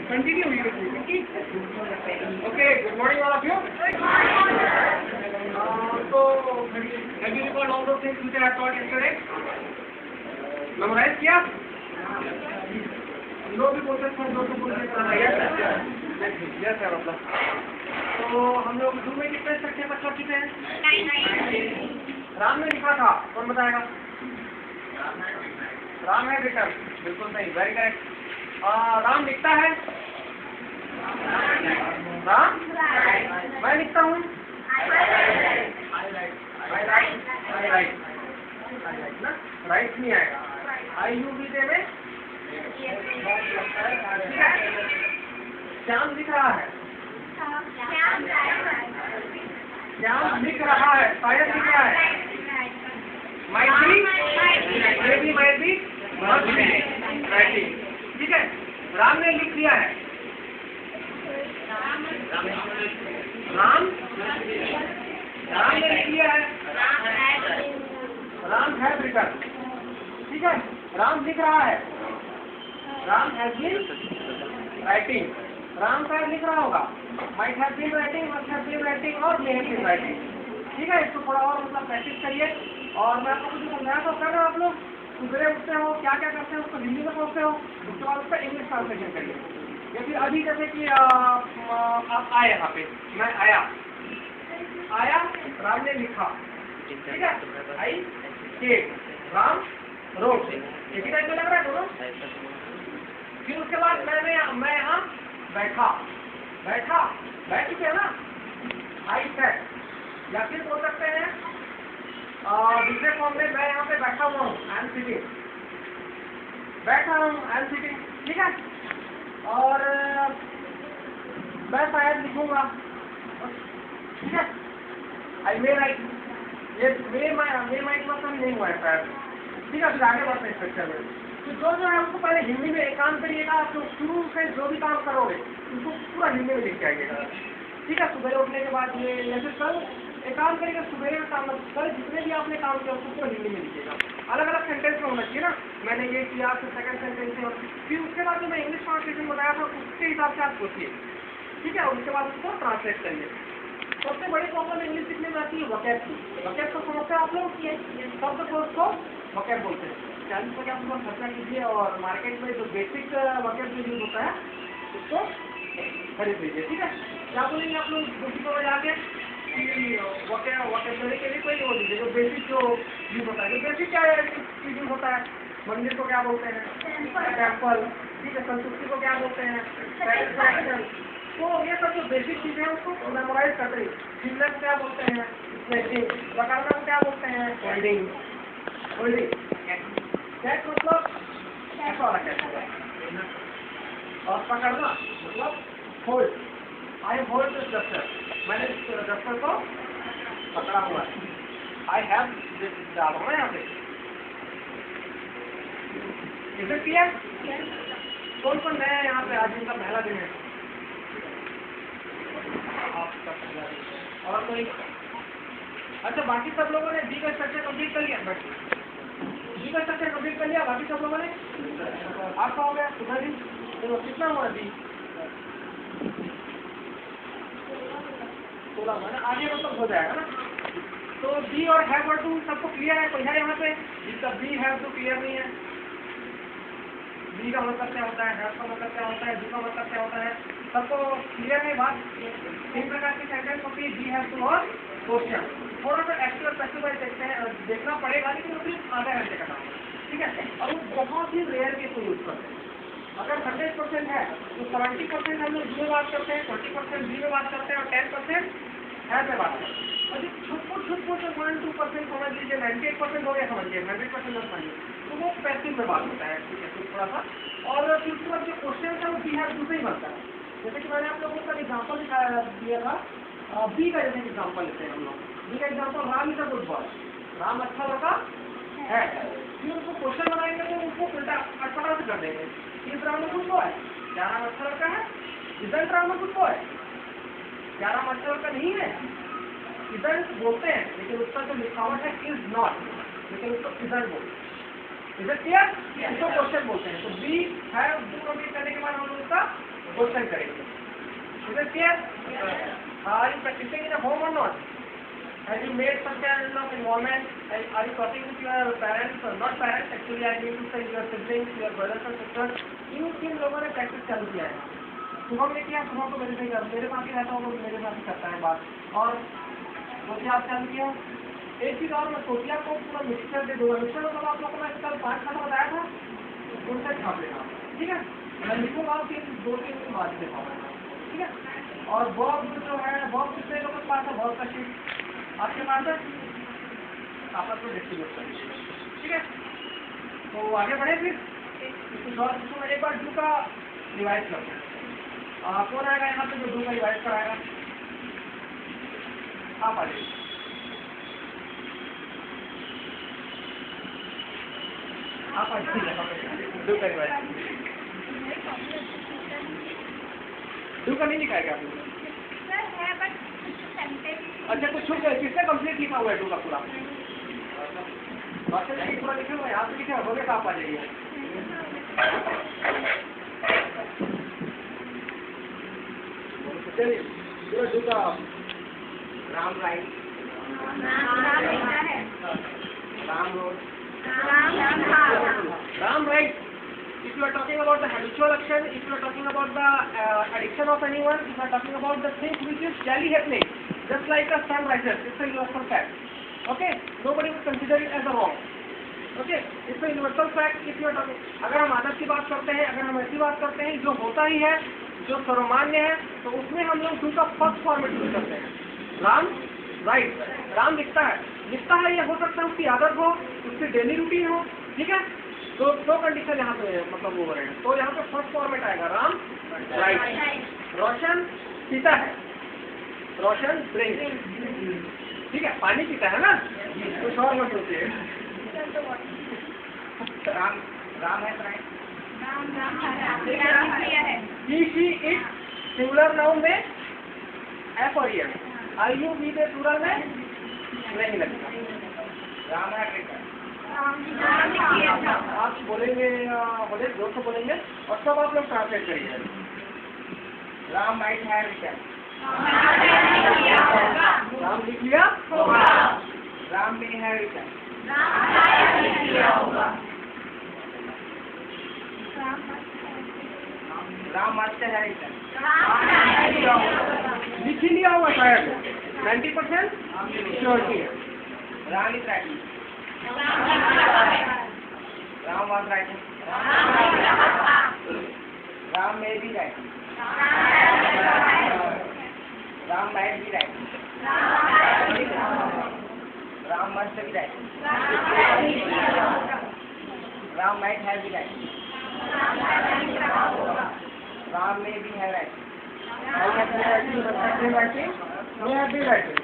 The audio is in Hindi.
Continue. Okay, good morning all of you. So, have you recalled all those things which I have taught yesterday? Memorize किया? No भी बोल सकते हैं, no भी बोल सकते हैं. Yes sir. तो हम लोग जूम में कितने स्ट्रक्चर पर कर चुके हैं? 9. राम ने लिखा था, कौन बताएगा? राम है बेटा, बिल्कुल सही, वेरी करेक्ट. राम लिखता है? राम? मैं लिखता हूँ? राइट नहीं आएगा. IUV में श्याम लिख रहा है. श्याम लिख रहा है, शायद लिख रहा है. might be, maybe, might be, must be, writing. ठीक है. राम ने लिख दिया है. राम ने लिख दिया है. Ram has written. ठीक है. राम लिख रहा है. Ram has been writing. Ram शायद लिख रहा होगा. Might have been writing, must have been writing और मे हैव बीन राइटिंग. ठीक है. इसको थोड़ा और मतलब प्रैक्टिस करिए. और मैं आपको कुछ समझाया तो कर रहे हो आप लोग. सुबह उठते हो, क्या क्या करते हो उसको हिंदी में पढ़ते हो, उसके बाद उसका इंग्लिश ट्रांसलेशन करिए. या फिर अभी जैसे कि आप आए यहाँ पे, मैं आया. राम ने लिखा. ठीक है. आई के राम रोड. एक ही टाइप में लग रहा है दोनों. फिर उसके बाद मैं यहाँ बैठ चुके हैं ना. आई सेट. या फिर बोल सकते हैं दूसरे फॉर्म में मैं यहाँ पे बैठा हुआ हूँ. I am sitting. बैठा हूँ, आई एम सिटिंग. ठीक है. और मैं शायद लिखूंगा. ठीक है. आई मे राइट. ये मे माइट मतलब नहीं हुआ है शायद. ठीक है. फिर आगे बढ़ते हैं स्ट्रक्चर में. तो जो है उसको पहले हिंदी में एक काम करिएगा. आप लोग शुरू से जो भी काम करोगे उसको पूरा हिंदी में लिख के आइएगा. ठीक है. सुबह उठने के बाद ये जैसे कल एक काम करिएगा. सुबह काम कल जितने भी आपने काम किया उसको पूरा हिंदी में लिखिएगा. अलग अलग सेंटेंस में होना चाहिए ना. मैंने ये किया, फिर सेकंड सेंटेंस में, फिर उसके बाद जो मैं इंग्लिश ट्रांसलेशन बताया था उसके हिसाब से आप सोचिए. ठीक है. उसके बाद उसको ट्रांसलेट करिए. सबसे बड़ी प्रॉब्लम इंग्लिश सीखने में आती है वोकैब की. वोकैब को समझते हैं आप लोग? शब्द कोश को वोकैब बोलते हैं. 40 रुपये आप लोग खर्चा कीजिए और मार्केट में जो बेसिक वोकैब जो यूज होता है उसको खरीद लीजिए. ठीक है. क्या बोलेंगे आप लोग दूसरी को जाके वोकैबुलरी के लिए कोई वो लीजिए जो बेसिक जो यूज होता है. जो बेसिक क्या यूज होता है? मंदिर को क्या बोलते हैं? टेम्पल. ठीक है. संतुष्टि को क्या बोलते हैं? सेटिस्फैक्शन. तो ये सब जो बेसिक चीजें हैं उसको मेमोराइज कर रही. फिल्म क्या बोलते हैं? स्ट्रेचिंग. पकड़ना को क्या बोलते हैं? होल्डिंग. कैच मतलब ऐसा वाला कैच होगा. और पकड़ना मतलब hold. I hold this duster. मैंने इस डस्टर को पकड़ा हुआ है. आई हैव दिस डाल होना यहाँ पे. Is it clear? कौन कौन नया है यहाँ पे? आज इनका पहला दिन है. आपका पहला दिन. और कोई? अच्छा, बाकी सब लोगों ने बी का स्ट्रक्चर कंप्लीट कर लिया. बी का स्ट्रक्चर कंप्लीट कर लिया बाकी सब लोगों ने. आपका हो गया सुबह भी. तो कितना हुआ बी? 16 हुआ ना. आगे मतलब हो जाएगा ना. तो बी और हैव और टू सबको क्लियर है? कोई है यहाँ पे जिसका बी हैव टू क्लियर नहीं है? बी का मतलब क्या होता है, हैव का मतलब क्या होता है, डू का मतलब क्या होता है? सबको क्लियर है बात? 3 प्रकार की सेंटेंस होती है, बी हैव टू और क्वेश्चन. थोड़ा सा एक्चुअल स्पेसिफाई देखते हैं, देखना पड़ेगा लेकिन सिर्फ आधा घंटे का काम. ठीक है. और वो बहुत ही रेयर केस में यूज करते हैं. अगर 100% है तो 70% हम लोग बी में बात करते हैं, 20% बी में बात करते हैं और 10% हैव में बात करते हैं. और जो छुटपुट 1-2% समझ लीजिए, 98% हो गया समझिए, 100% मत समझिए, तो वो पैसिव में बात होता है. ठीक है. तो थोड़ा सा. और फिर उसके बाद जो क्वेश्चन है वो बी हैव टू से ही बनता है. जैसे कि मैंने आप लोगों का एग्जाम्पल दिया था. बी का जैसे एग्जाम्पल लेते हैं हम लोग. बी का example, Ram is a good boy. Ram अच्छा लड़का है. फिर उसको क्वेश्चन बनाएंगे तो उसको उल्टा अटपटा से कर देंगे. Is Ram a good boy? क्या राम अच्छा लड़का है? Isn't Ram a good boy? क्या राम अच्छा लड़का नहीं है? इजंट बोलते हैं लेकिन उसका जो लिखावट है इज नॉट, लेकिन उसको इजंट बोलते हैं. Is it clear? इसको क्वेश्चन बोलते हैं। तो बी हैव डू कंप्लीट करने के बाद हम लोग इसका क्वेश्चन करेंगे। Is it clear? Are you practicing in a home और not? Have you made some kind of environment? Are you talking with your parents or not parents? Actually, I mean to say your siblings, your brothers and sisters. किन लोगों ने प्रैक्टिस चालू किया है? शुभम ने किया, शुभम तो मेरे से मेरे साथ ही रहता हूँ, मेरे साथ ही करता है बात। और सोचिया आप चालू किया। एक चीज और, मैं सोचिया को पूरा मिक्सचर दे दूंगा। मिक्सचर मतलब आप लोगों को मैं कल 5 खाना बताया था, उनसे छाप लेना, ठीक है? मैं लिखूंगा 2-3 दिन बाद दे पाऊंगा, ठीक है? और बॉब जो है, बॉब कितने लोगों के पास है? बॉब का शीट आपके पास है, आपस में डिस्ट्रीब्यूट करेंगे, ठीक है? तो आगे बढ़े फिर इसको एक बार डू का रिवाइज करते हैं। कौन आएगा यहाँ पे जो डू का रिवाइज कराएगा? आप आ जाइए। आप आ जाइए, डू का रिवाइज। डू का नहीं लिखाएगा आप? अच्छा, कुछ छूट गया? किसने कंप्लीट लिखा हुआ है डू का पूरा? पूरा लिखा हुआ है, आप लिखे हो गए, आप आ जाइए। चलिए पूरा डू का Ram right, Ram road, Ram right. If you are talking about the habitual action, if you are talking about the addiction of anyone, if you are talking about the things which is daily happening, just like a sun rises, it's a universal fact. Okay, nobody will consider it as a wrong. Okay, it's a universal fact. If you are talking, अगर हम आदत की बात करते हैं, अगर हम ऐसी बात करते हैं जो होता ही है, जो सर्वमान्य है, तो उसमें हम लोग डू का फर्स्ट फॉर्मेट यूज करते हैं. राम राइट, राम लिखता है, ये हो सकता है उसकी आदत हो, उसकी डेली रूटीन हो, ठीक है? तो दो कंडीशन यहाँ पे मतलब वो है, तो यहाँ पे फर्स्ट फॉर्मेट आएगा राम राइट. रोशन पीता है, रोशन ड्रिंक, ठीक है? पानी पीता है ना, कुछ और मत सोचिए. राम राम है right, he she it singular noun में एफ और ई, आई यू बी दे प्लूरल में नहीं लगता. राम है, आप बोलेंगे, बोले जोर से बोलेंगे और सब आप लोग ट्रांसलेट करिए. Ram might have written, Ram लिख लिया, Ram may have written, Ram must have written, लिख ही लिया होगा शायद, 90% श्योरिटी है. Ram is writing, Ram was writing, Ram may be writing, Ram might be writing, Ram must be writing, Ram might have been writing, Ram may be have writing, may have been writing, may have been writing.